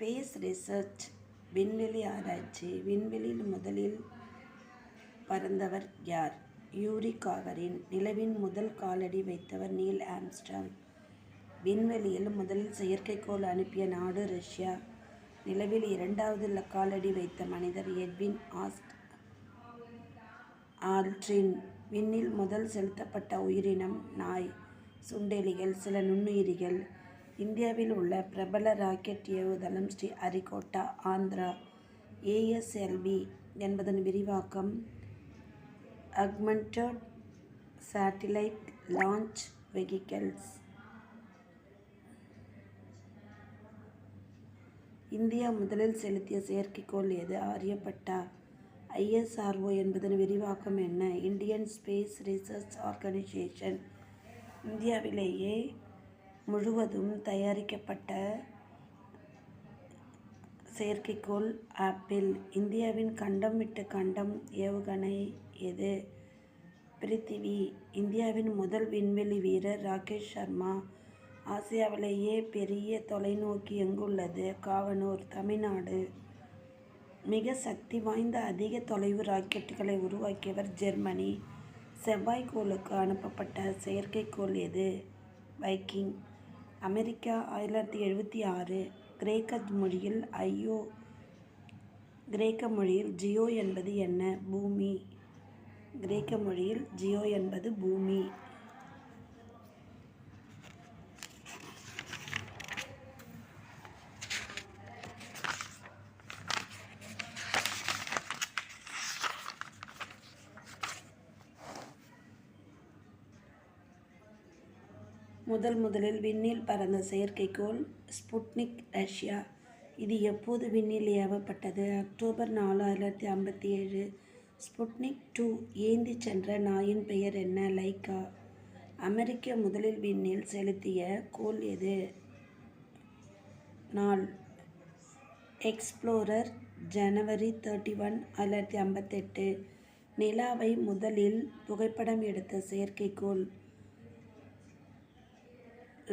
Space research விண்வெளி ஆராய்ச்சி. விண்வெளியில் முதலில் பறந்தவர் யார்? யூரி காகரின். நிலவின் முதல் காலடி வைத்தவர் நீல் ஆம்ஸ்ட்ராங். விண்வெளியில் முதலில் செயற்கைக்கோள் அனுப்பிய நாடு ரஷ்யா. நிலவில் இரண்டாவது காலடி வைத்த மனிதர் எட்வின் ஆல்ட்ரின். விண்ணில் முதல் செலுத்தப்பட்ட உயிரினம் நாய். சுண்டெலிகள் சில நுண்ணுயிரிகள். இந்தியாவில் உள்ள பிரபல ராக்கெட் ஏவுதளம் ஸ்ரீஹரிகோட்டா, ஆந்திரா. ASLV என்பதன் விரிவாக்கம் augmented satellite launch vehicles. India முதலில் செலுத்திய செயற்கைக்கோள் எது? ஆரியப்பட்டா. ISRO என்பதன் விரிவாக்கம் என்ன? Indian space research organisation. இந்தியாவிலேயே முழுவதும் தயாரிக்கப்பட்ட செயற்கைக்கோள் ஆப்பிள். இந்தியாவின் கண்டம் விட்டு கண்டம் ஏவுகணை எது? பிரித்திவி. இந்தியாவின் முதல் விண்வெளி வீரர் ராகேஷ் சர்மா. ஆசியாவிலேயே பெரிய தொலைநோக்கி எங்குள்ளது? காவனூர், தமிழ்நாடு. மிக சக்தி வாய்ந்த அதிக தொலைவு ராக்கெட்டுகளை உருவாக்கியவர் ஜெர்மனி. செவ்வாய்க்கோளுக்கு அனுப்பப்பட்ட செயற்கைக்கோள் எது? வைக்கிங். அமெரிக்கா 1976. கிரேக்க மொழியில் ஜியோ என்பது என்ன? பூமி. கிரேக்க மொழியில் ஜியோ என்பது பூமி. முதலில் விண்ணில் பறந்த செயற்கைக்கோள் ஸ்புட்னிக், ரஷ்யா. இது எப்போது விண்ணில் ஏவப்பட்டது? அக்டோபர் 4, 1957. ஸ்புட்னிக் 2 ஏந்தி சென்ற நாயின் பெயர் என்ன? லைக்கா. அமெரிக்கா முதலில் விண்ணில் செலுத்திய கோள் எது? நாள். எக்ஸ்ப்ளோரர், ஜனவரி 31, 1958. நிலாவை முதலில் புகைப்படம் எடுத்த செயற்கைக்கோள்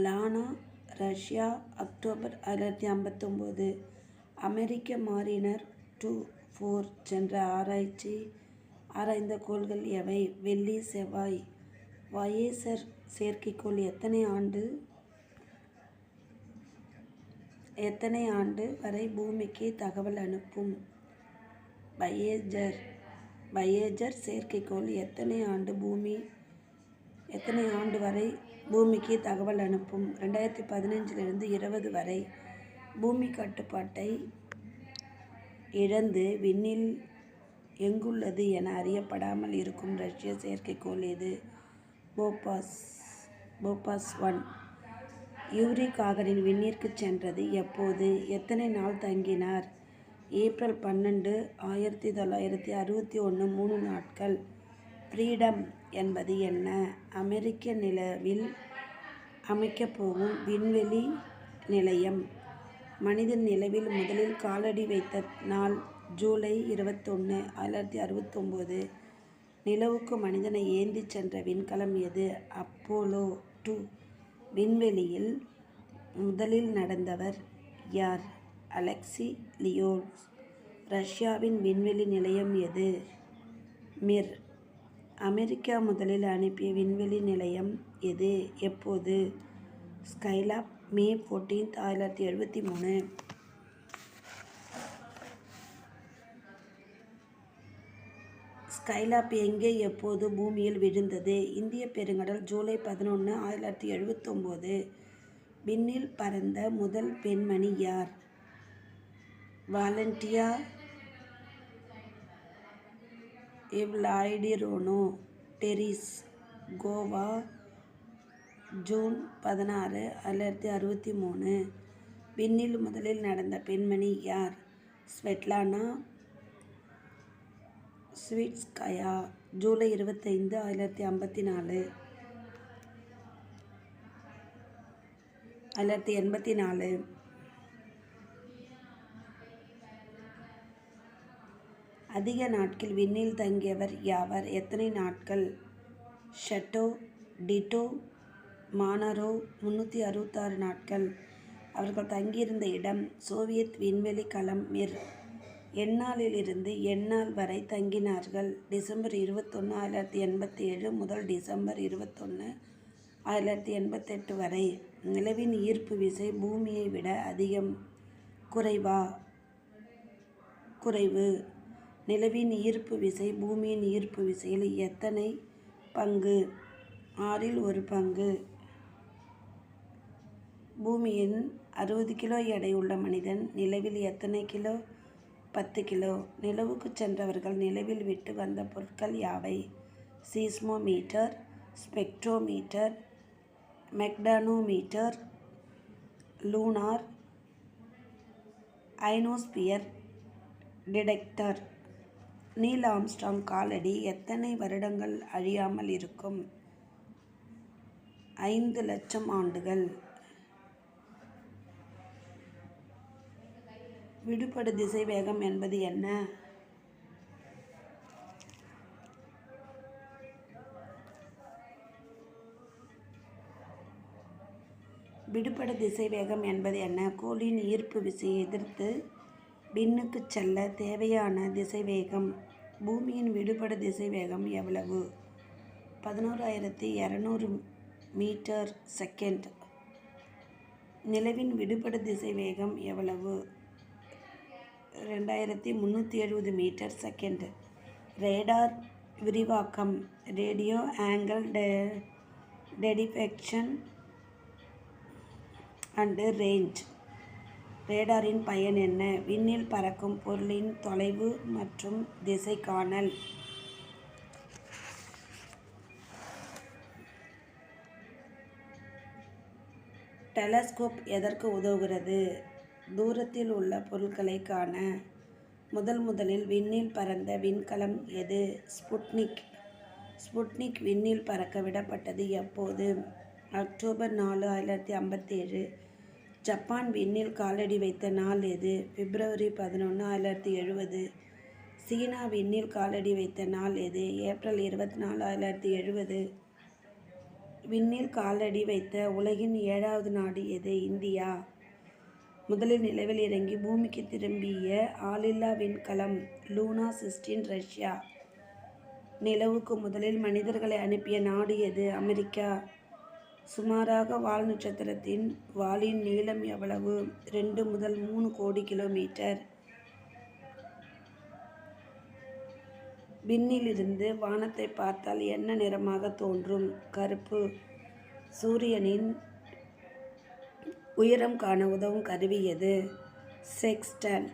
லானா, ரஷ்யா, அக்டோபர் 1959. அமெரிக்க மாரினர் 2, 4 சென்ற ஆராய்ந்த கோள்கள் எவை? வெள்ளி, செவ்வாய். வாயேஜர் செயற்கைக்கோள் எத்தனை ஆண்டு வரை பூமிக்கு தகவல் அனுப்பும்? வயேஜர் செயற்கைக்கோள் எத்தனை ஆண்டு வரை பூமிக்கு தகவல் அனுப்பும்? 2015 20 வரை. பூமி கட்டுப்பாட்டை இழந்து விண்ணில் எங்குள்ளது என அறியப்படாமல் இருக்கும் ரஷ்ய செயற்கைக்கோள் எது? போபாஸ் 1. யூரி காகரின் விண்ணிற்கு சென்றது எப்போது? எத்தனை நாள் தங்கினார்? ஏப்ரல் 12, 1961 3 நாட்கள். ஃப்ரீடம் என்பது என்ன? அமெரிக்க நிலவில் அமைக்கப்போகும் விண்வெளி நிலையம். மனிதன் நிலவில் முதலில் காலடி வைத்த நாள் ஜூலை 21, 1969. நிலவுக்கு மனிதனை ஏந்தி சென்ற விண்கலம் எது? அப்போலோ 2. விண்வெளியில் முதலில் நடந்தவர் யார்? Alexei Leonov. ரஷ்யாவின் விண்வெளி நிலையம் எது? மிர். அமெரிக்கா முதலில் அனுப்பிய விண்வெளி நிலையம் எது? எப்போது? ஸ்கைலாப், மே 14, 1973. ஸ்கைலாப் எங்கே எப்போது பூமியில் விழுந்தது? இந்திய பெருங்கடல், ஜூலை 11, 1979. விண்ணில் பறந்த முதல் பெண்மணி யார்? வாலண்டியா இவ்லாடிரோனா டெரிஸ். கோவா, ஜூன் 16, 1963. விண்ணில் முதலில் நடந்த பெண்மணி யார்? ஸ்வெட்லானா ஸ்விட்ஸ்காயா. ஜூலை 25, 1984. அதிக நாட்கள் விண்ணில் தங்கியவர் யாவர்? எத்தனை நாட்கள்? ஷட்டோ, டிட்டோ, மானரோவ் 366 நாட்கள். அவர்கள் தங்கியிருந்த இடம் சோவியத் விண்வெளி களம் மிர். எந்நாளிலிருந்து எந்நாள் வரை தங்கினார்கள்? டிசம்பர் 21, 1987 முதல் டிசம்பர் 21, 1988 வரை. நிலவின் ஈர்ப்பு விசை பூமியை விட அதிகம், குறைவா? குறைவு. நிலவின் ஈர்ப்பு விசை பூமியின் ஈர்ப்பு விசையில் எத்தனை பங்கு? 1/6 பங்கு. பூமியின் 60 கிலோ எடை உள்ள மனிதன் நிலவில் எத்தனை கிலோ? 10 கிலோ. நிலவுக்கு சென்றவர்கள் நிலவில் விட்டு வந்த பொருட்கள் யாவை? Seismometer, spectrometer, magnetometer, lunar ionosphere detector. Neil Armstrong காலடி எத்தனை வருடங்கள் அழியாமல் இருக்கும்? 5 லட்சம் ஆண்டுகள். விடுபடு திசைவேகம் என்பது என்ன? விடுபடு திசைவேகம் என்பது என்ன? கோளின் ஈர்ப்பு விசையை எதிர்த்து விண்ணுக்கு செல்ல தேவையான திசைவேகம். பூமியின் விடுபடு திசைவேகம் எவ்வளவு? 11,200 மீட்டர் செகண்ட். நிலவின் விடுபடு திசைவேகம் எவ்வளவு? 2370 மீட்டர் செகண்ட். ரேடார் விரிவாக்கம். Radio angle detection and range. ரேடாரின் பயன் என்ன? விண்ணில் பறக்கும் பொருளின் தொலைவு மற்றும் திசை காணல். டெலஸ்கோப் எதற்கு உதவுகிறது? தூரத்தில் உள்ள பொருட்களை காண. முதலில் விண்ணில் பறந்த விண்கலம் எது? ஸ்புட்னிக். ஸ்புட்னிக் விண்ணில் பறக்க விடப்பட்டது எப்போது? அக்டோபர் 4, 1957. ஜப்பான் விண்ணில் காலடி வைத்த நாள் எது? பிப்ரவரி 11, 1970. சீனா விண்ணில் காலடி வைத்த நாள் எது? ஏப்ரல் 24, 1970. விண்ணில் காலடி வைத்த உலகின் 7வது நாடு எது? இந்தியா. முதலில் நிலவில் இறங்கி பூமிக்கு திரும்பிய ஆளில்லா விண்கலம் லூனா 16, ரஷ்யா. நிலவுக்கு முதலில் மனிதர்களை அனுப்பிய நாடு எது? அமெரிக்கா. சுமாராக வால் நட்சத்திரத்தின் வாலின் நீளம் எவ்வளவு? 2 முதல் 3 கோடி கிலோமீட்டர். விண்ணிலிருந்து வானத்தை பார்த்தால் என்ன நிறமாக தோன்றும்? கருப்பு. சூரியனின் உயரம் காண உதவும் கருவி எது? செக்ஸ்டன்.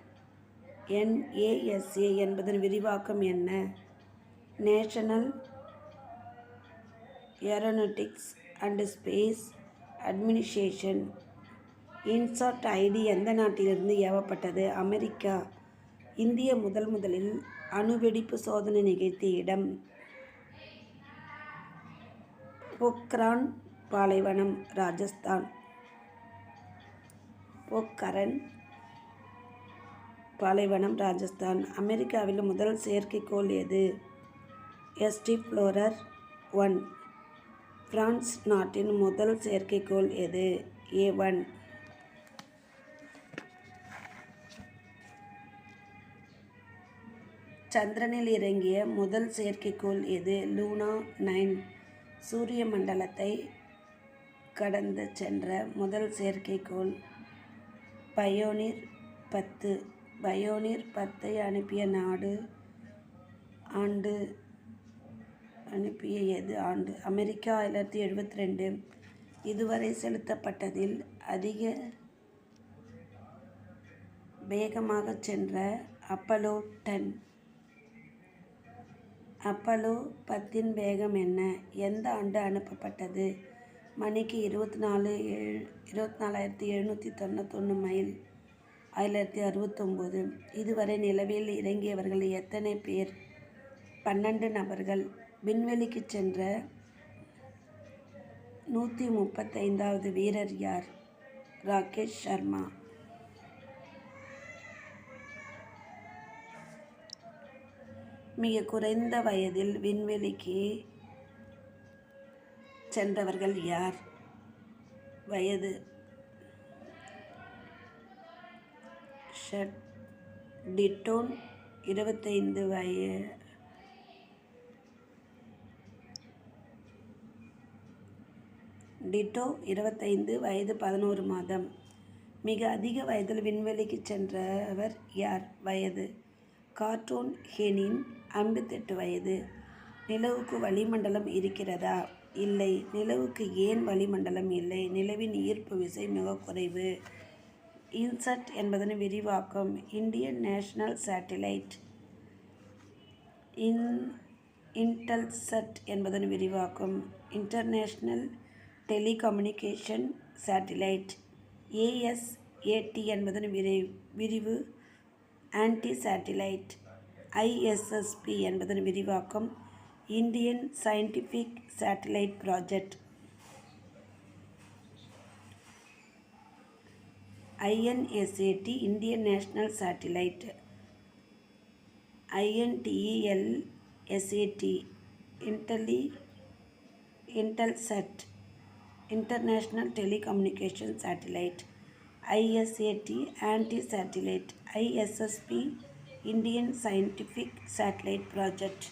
NASA என்பதன் விரிவாக்கம் என்ன? National aeronautics and space administration. INSAT ID எந்த நாட்டிலிருந்து ஏவப்பட்டது? அமெரிக்கா. இந்திய முதலில் அணுவெடிப்பு சோதனை நிகழ்த்திய இடம்? பொக்ரான் பாலைவனம், ராஜஸ்தான். பொக்கரன் பாலைவனம், ராஜஸ்தான். அமெரிக்காவில் முதல் செயற்கைக்கோள் எது? எக்ஸ்ப்ளோரர் 1. பிரான்ஸ் நாட்டின் முதல் செயற்கைக்கோள் எது? A1. சந்திரனில் இறங்கிய முதல் செயற்கைக்கோள் எது? லூனா 9. சூரிய மண்டலத்தை கடந்து சென்ற முதல் செயற்கைக்கோள் பயோனியர் 10. பயோனியர் 10 அனுப்பிய ஆண்டு? அமெரிக்கா. 1972. இதுவரை செலுத்தப்பட்டதில் அதிக வேகமாக சென்ற அப்பல்லோ 10. அப்பல்லோ 10 வேகம் என்ன? எந்த ஆண்டு அனுப்பப்பட்டது? மணிக்கு 24,791 மைல். 1969. இதுவரை நிலவில் இறங்கியவர்கள் எத்தனை பேர்? 12 நபர்கள். விண்வெளிக்கு சென்ற 135வது வீரர் யார்? ராகேஷ் சர்மா. மிக குறைந்த வயதில் விண்வெளிக்கு சென்றவர்கள் யார்? வயது ஷட் டிட்டோன் 25 வயது 11 மாதம். மிக அதிக வயதில் விண்வெளிக்கு சென்றவர் யார்? வயது. கார்ட்டோன் ஹெனின் 58 வயது. நிலவுக்கு வளிமண்டலம் இருக்கிறதா? இல்லை. நிலவுக்கு ஏன் வளிமண்டலம் இல்லை? நிலவின் ஈர்ப்பு விசை மிக குறைவு. இன்சட் என்பதன் விரிவாக்கம். Indian national satellite. இன்டெல்சட் என்பதன் விரிவாக்கம். International telecommunication satellite. ஏஎஸ்ஏடி என்பதன் விரிவு ஆன்டி சேட்டிலைட். ஐஎஸ்எஸ்பி என்பதன் விரிவாக்கம் Indian scientific satellite project. INSAT Indian national satellite. INTELSAT Intelsat international telecommunication satellite. ISAT anti satellite. ISSP Indian scientific satellite project.